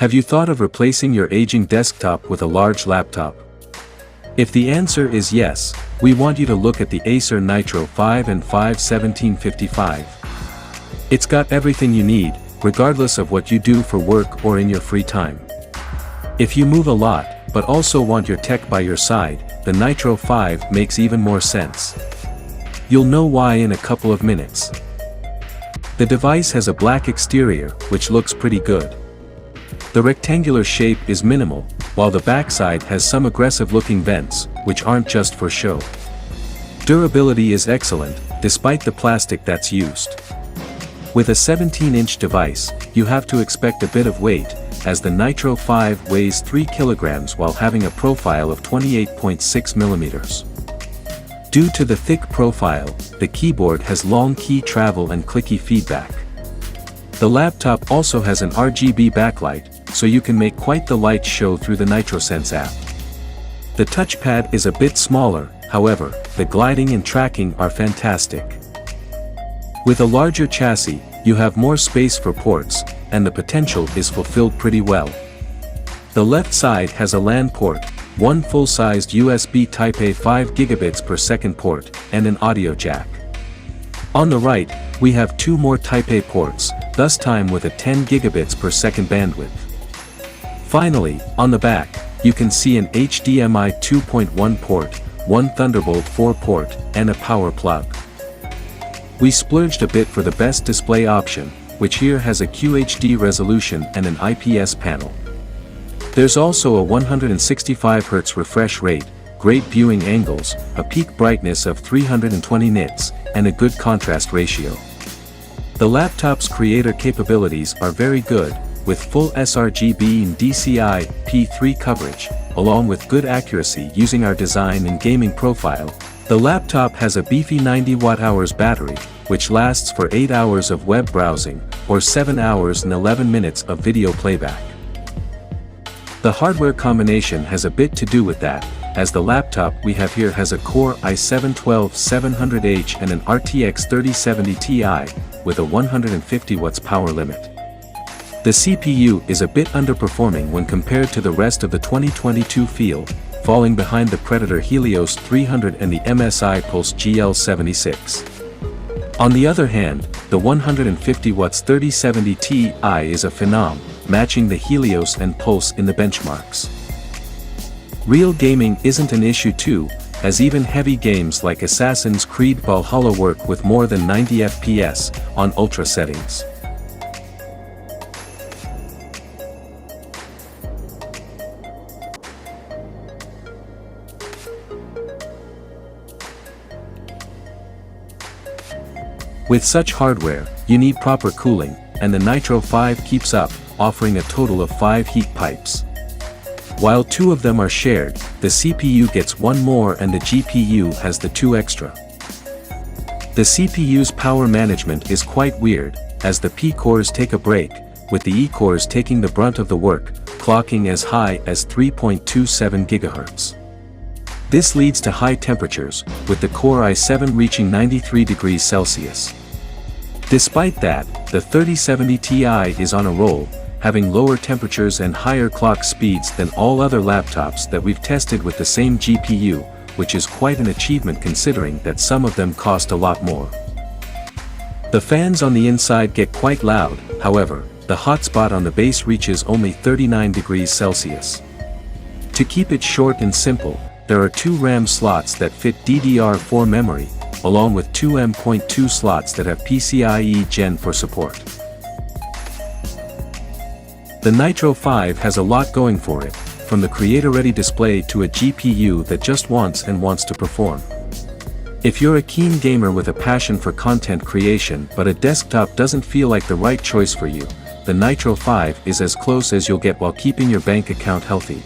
Have you thought of replacing your aging desktop with a large laptop? If the answer is yes, we want you to look at the Acer Nitro 5 and 5 1755. It's got everything you need, regardless of what you do for work or in your free time. If you move a lot, but also want your tech by your side, the Nitro 5 makes even more sense. You'll know why in a couple of minutes. The device has a black exterior, which looks pretty good. The rectangular shape is minimal, while the backside has some aggressive-looking vents, which aren't just for show. Durability is excellent, despite the plastic that's used. With a 17-inch device, you have to expect a bit of weight, as the Nitro 5 weighs 3 kilograms while having a profile of 28.6 millimeters. Due to the thick profile, the keyboard has long key travel and clicky feedback. The laptop also has an RGB backlight, so you can make quite the light show through the NitroSense app. The touchpad is a bit smaller, however, the gliding and tracking are fantastic. With a larger chassis, you have more space for ports, and the potential is fulfilled pretty well. The left side has a LAN port, one full-sized USB Type-A 5 gigabits per second port, and an audio jack. On the right, we have two more Type-A ports, thus time with a 10 gigabits per second bandwidth. Finally, on the back, you can see an HDMI 2.1 port, one Thunderbolt 4 port, and a power plug. We splurged a bit for the best display option, which here has a QHD resolution and an IPS panel. There's also a 165Hz refresh rate, great viewing angles, a peak brightness of 320 nits, and a good contrast ratio. The laptop's creator capabilities are very good, with full sRGB and DCI P3 coverage, along with good accuracy using our design and gaming profile. The laptop has a beefy 90 Wh battery, which lasts for 8 hours of web browsing, or 7 hours and 11 minutes of video playback. The hardware combination has a bit to do with that, as the laptop we have here has a Core i7-12700H and an RTX 3070 Ti, with a 150 watts power limit. The CPU is a bit underperforming when compared to the rest of the 2022 field, falling behind the Predator Helios 300 and the MSI Pulse GL76. On the other hand, the 150 watts 3070 Ti is a phenom, matching the Helios and Pulse in the benchmarks. Real gaming isn't an issue too, as even heavy games like Assassin's Creed Valhalla work with more than 90 FPS on ultra settings. With such hardware, you need proper cooling, and the Nitro 5 keeps up, offering a total of 5 heat pipes. While 2 of them are shared, the CPU gets 1 more and the GPU has the 2 extra. The CPU's power management is quite weird, as the P cores take a break, with the E cores taking the brunt of the work, clocking as high as 3.27 GHz. This leads to high temperatures, with the Core i7 reaching 93 degrees Celsius. Despite that, the 3070 Ti is on a roll, having lower temperatures and higher clock speeds than all other laptops that we've tested with the same GPU, which is quite an achievement considering that some of them cost a lot more. The fans on the inside get quite loud, however, the hotspot on the base reaches only 39 degrees Celsius. To keep it short and simple, there are 2 RAM slots that fit DDR4 memory, along with 2 M.2 slots that have PCIe Gen 4 support. The Nitro 5 has a lot going for it, from the creator-ready display to a GPU that just wants to perform. If you're a keen gamer with a passion for content creation but a desktop doesn't feel like the right choice for you, the Nitro 5 is as close as you'll get while keeping your bank account healthy.